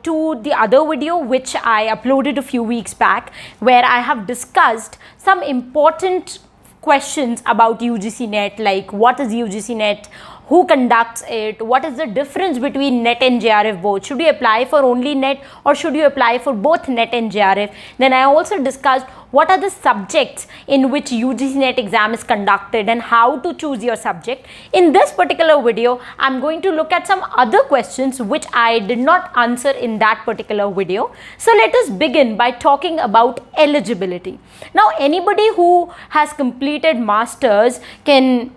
to the other video which I uploaded a few weeks back, where I have discussed some important questions about UGC NET, like what is UGC NET, who conducts it, what is the difference between NET and JRF both, should you apply for only NET or should you apply for both NET and JRF. Then I also discussed what are the subjects in which UGC NET exam is conducted and how to choose your subject. In this particular video, I'm going to look at some other questions which I did not answer in that particular video. So let us begin by talking about eligibility. Now, anybody who has completed masters can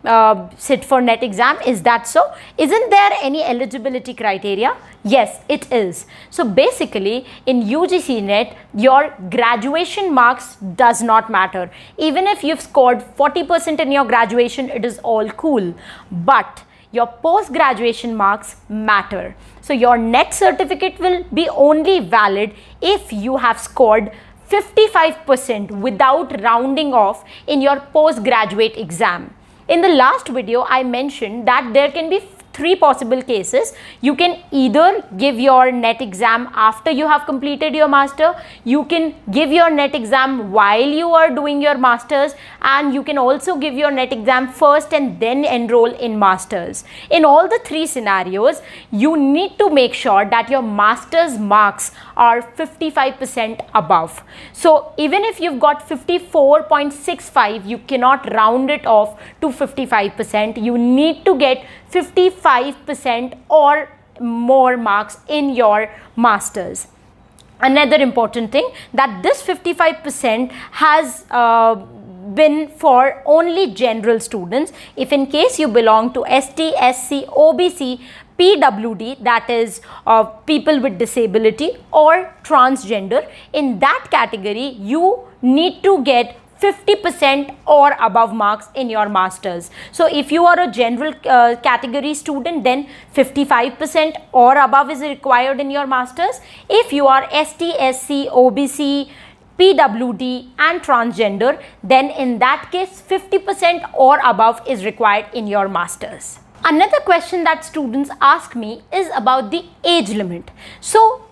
sit for NET exam. Is that so? Isn't there any eligibility criteria? Yes, it is. So basically in UGC NET, your graduation marks does not matter. Even if you've scored 40% in your graduation, it is all cool. But your post-graduation marks matter. So your NET certificate will be only valid if you have scored 55% without rounding off in your postgraduate exam. In the last video, I mentioned that there can be three possible cases. You can either give your NET exam after you have completed your master, you can give your NET exam while you are doing your masters, and you can also give your NET exam first and then enroll in masters. In all the three scenarios, you need to make sure that your masters marks are 55% above. So even if you've got 54.65, you cannot round it off to 55%. You need to get 55% or more marks in your masters. Another important thing, that this 55% has been for only general students. If in case you belong to ST, SC, OBC, PWD, that is people with disability, or transgender, in that category you need to get 50% or above marks in your masters. So if you are a general category student, then 55% or above is required in your masters. If you are ST, SC, OBC, PWD and transgender, then in that case 50% or above is required in your masters. Another question that students ask me is about the age limit. So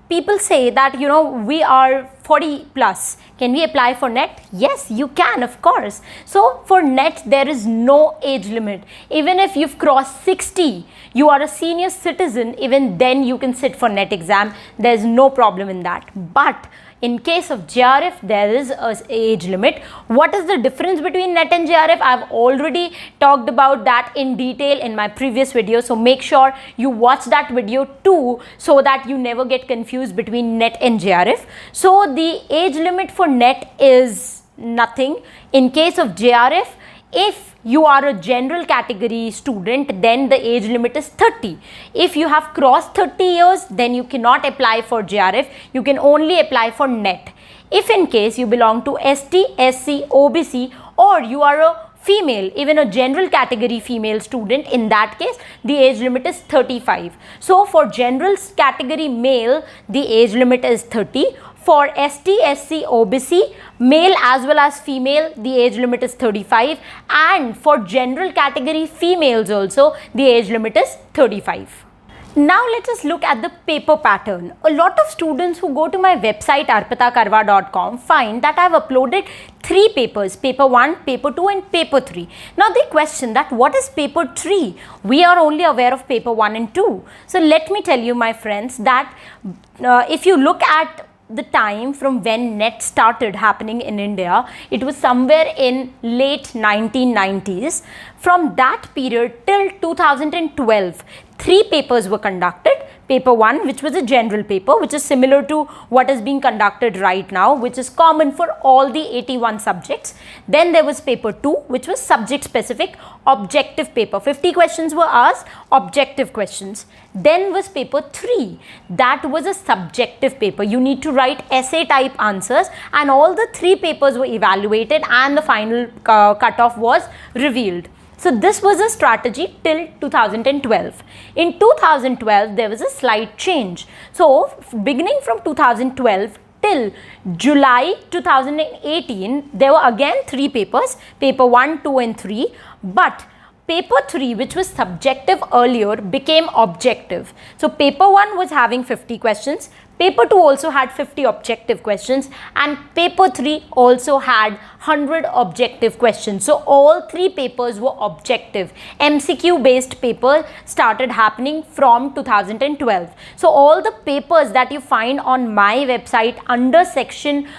people say that, you know, we are 40 plus. Can we apply for NET? Yes, you can, of course. So for NET, there is no age limit. Even if you've crossed 60, you are a senior citizen, even then you can sit for NET exam. There's no problem in that. But in case of JRF, there is an age limit. What is the difference between NET and JRF? I've already talked about that in detail in my previous video. So make sure you watch that video too, so that you never get confused between NET and JRF. So the age limit for NET is nothing. In case of JRF, if you are a general category student, then the age limit is 30. If you have crossed 30 years, then you cannot apply for JRF. You can only apply for NET. If in case you belong to ST, SC, OBC, or you are a female, even a general category female student, in that case the age limit is 35. So for general category male, the age limit is 30. For ST, SC, OBC, male as well as female, the age limit is 35. And for general category females also, the age limit is 35. Now let us look at the paper pattern. A lot of students who go to my website arpitakarwa.com find that I have uploaded 3 papers, paper 1, paper 2 and paper 3. Now they question that what is paper 3? We are only aware of paper 1 and 2. So let me tell you, my friends, that if you look at the time from when NET started happening in India, it was somewhere in late 1990s. From that period till 2012, 3 papers were conducted. Paper 1, which was a general paper, which is similar to what is being conducted right now, which is common for all the 81 subjects. Then there was paper 2, which was subject specific, objective paper. 50 questions were asked, objective questions. Then was paper 3. That was a subjective paper. You need to write essay type answers, and all the 3 papers were evaluated and the final cutoff was revealed. So this was a strategy till 2012. In 2012, there was a slight change. So beginning from 2012 till July 2018, there were again 3 papers, paper 1, 2 and 3. But paper 3, which was subjective earlier, became objective. So paper 1 was having 50 questions, paper 2 also had 50 objective questions, and paper 3 also had 100 objective questions. So all 3 papers were objective. MCQ based paper started happening from 2012. So all the papers that you find on my website under section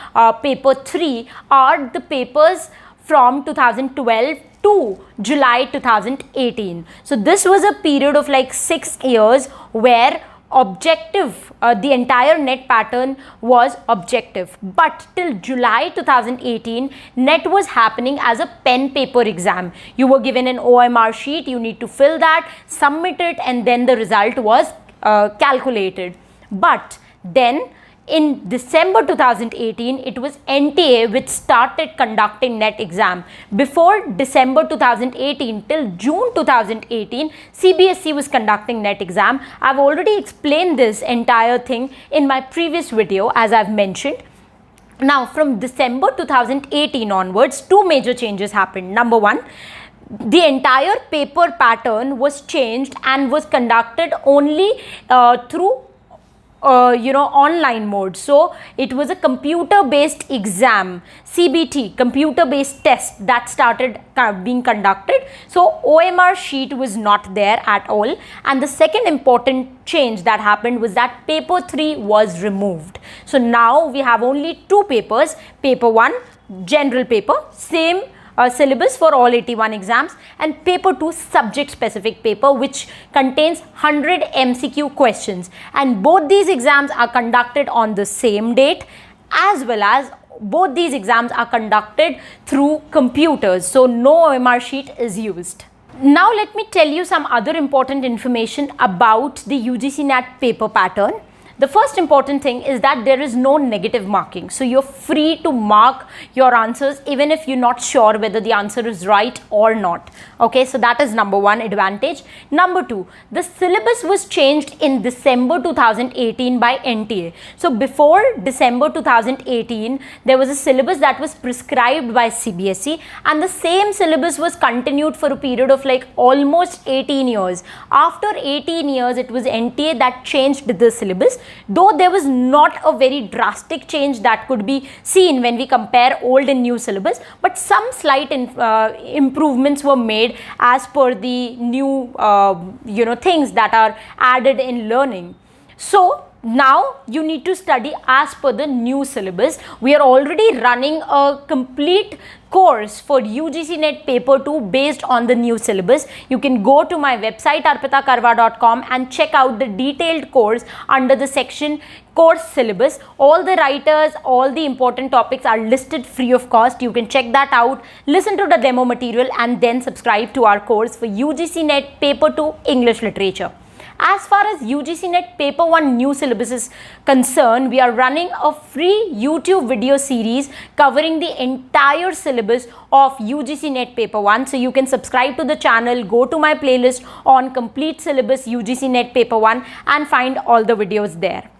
paper 3 are the papers from 2012 to July 2018. So this was a period of like 6 years where objective, the entire NET pattern was objective. But till July 2018, NET was happening as a pen paper exam. You were given an OMR sheet, you need to fill that, submit it, and then the result was calculated. But then in December 2018, it was NTA which started conducting NET exam. Before December 2018 till June 2018, CBSE was conducting NET exam. I've already explained this entire thing in my previous video, as I've mentioned. Now, from December 2018 onwards, 2 major changes happened. Number 1, the entire paper pattern was changed and was conducted only through online mode. So it was a computer based exam, CBT, computer based test, that started being conducted. So OMR sheet was not there at all. And the second important change that happened was that paper 3 was removed. So now we have only 2 papers, paper 1 general paper, same syllabus for all 81 exams, and paper 2 subject specific paper, which contains 100 MCQ questions, and both these exams are conducted on the same date, as well as both these exams are conducted through computers, so no OMR sheet is used. Now let me tell you some other important information about the UGC NET paper pattern. The first important thing is that there is no negative marking. So you're free to mark your answers even if you're not sure whether the answer is right or not. Okay, so that is number 1 advantage. Number 2, the syllabus was changed in December 2018 by NTA. So before December 2018, there was a syllabus that was prescribed by CBSE, and the same syllabus was continued for a period of like almost 18 years. After 18 years, it was NTA that changed the syllabus. Though there was not a very drastic change that could be seen when we compare old and new syllabus, but some slight improvements were made as per the new things that are added in learning. So now you need to study as per the new syllabus. We are already running a complete course for UGC NET paper 2 based on the new syllabus. You can go to my website arpitakarwa.com and check out the detailed course under the section course syllabus. All the writers, all the important topics are listed free of cost. You can check that out, listen to the demo material, and then subscribe to our course for UGC NET paper 2 English literature. As far as UGC NET paper 1 new syllabus is concerned, we are running a free YouTube video series covering the entire syllabus of UGC NET paper 1. So you can subscribe to the channel, go to my playlist on complete syllabus UGC NET paper 1 and find all the videos there.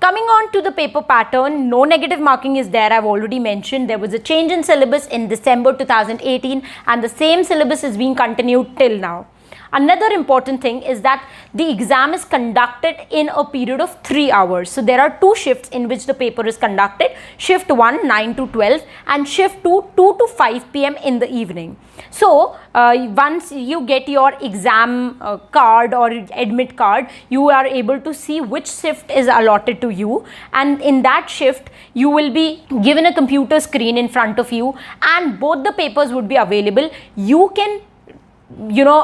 Coming on to the paper pattern, no negative marking is there. I've already mentioned there was a change in syllabus in December 2018 and the same syllabus is being continued till now. Another important thing is that the exam is conducted in a period of 3 hours. So there are 2 shifts in which the paper is conducted. Shift 1 9 to 12 and shift 2 2 to 5 p.m. in the evening. So once you get your exam card or admit card, you are able to see which shift is allotted to you, and in that shift you will be given a computer screen in front of you and both the papers would be available. You can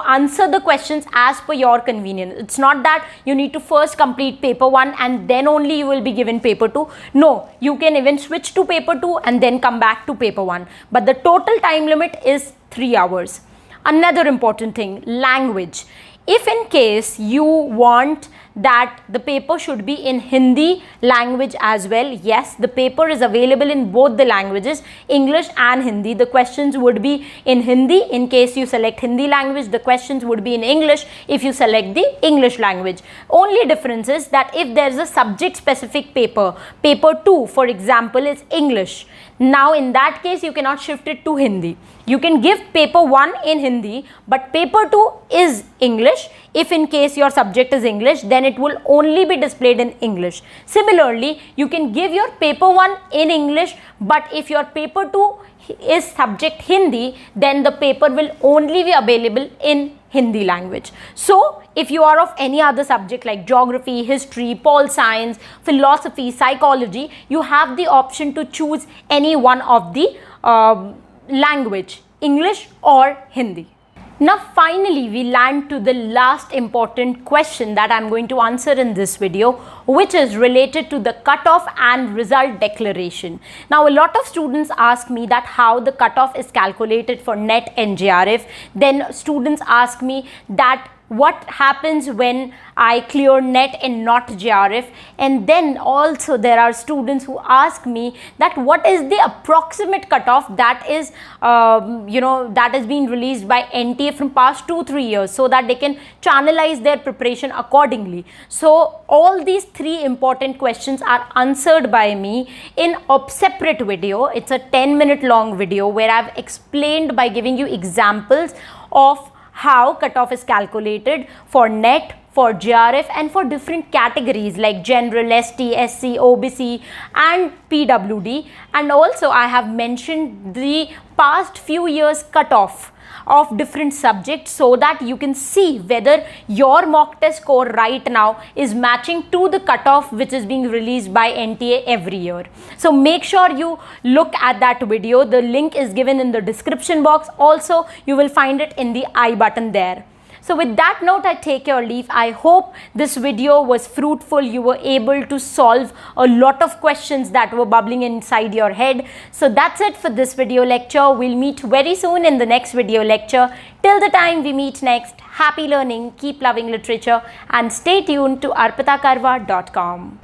answer the questions as per your convenience. It's not that you need to first complete paper 1 and then only you will be given paper 2. No, you can even switch to paper 2 and then come back to paper 1. But the total time limit is 3 hours. Another important thing, language. If in case you want that the paper should be in Hindi language as well, yes, the paper is available in both the languages, English and Hindi. The questions would be in Hindi in case you select Hindi language. The questions would be in English if you select the English language. Only difference is that if there is a subject specific paper, paper 2 for example is English, Now in that case you cannot shift it to Hindi. You can give paper 1 in Hindi, but paper 2 is English. If in case your subject is English, then it will only be displayed in English. Similarly, you can give your paper 1 in English, but if your paper 2 is subject Hindi, then the paper will only be available in Hindi language. So if you are of any other subject like geography, history, pol science, philosophy, psychology, you have the option to choose any one of the language, English or Hindi. Now finally we land to the last important question that I'm going to answer in this video, which is related to the cutoff and result declaration. Now a lot of students ask me that how the cutoff is calculated for NET and JRF. Then students ask me that what happens when I clear NET and not JRF, and then also there are students who ask me that what is the approximate cutoff that is that is being released by NTA from past 2-3 years, so that they can channelize their preparation accordingly. So all these 3 important questions are answered by me in a separate video. It's a 10-minute long video where I've explained by giving you examples of how cutoff is calculated for NET, for JRF, and for different categories like general, ST, SC, OBC and PWD. And also I have mentioned the past few years cutoff of different subjects, so that you can see whether your mock test score right now is matching to the cutoff which is being released by NTA every year. So make sure you look at that video. The link is given in the description box. Also you will find it in the I button there. So with that note, I take your leave. I hope this video was fruitful. You were able to solve a lot of questions that were bubbling inside your head. So that's it for this video lecture. We'll meet very soon in the next video lecture. Till the time we meet next, happy learning, keep loving literature, and stay tuned to arpitakarwa.com.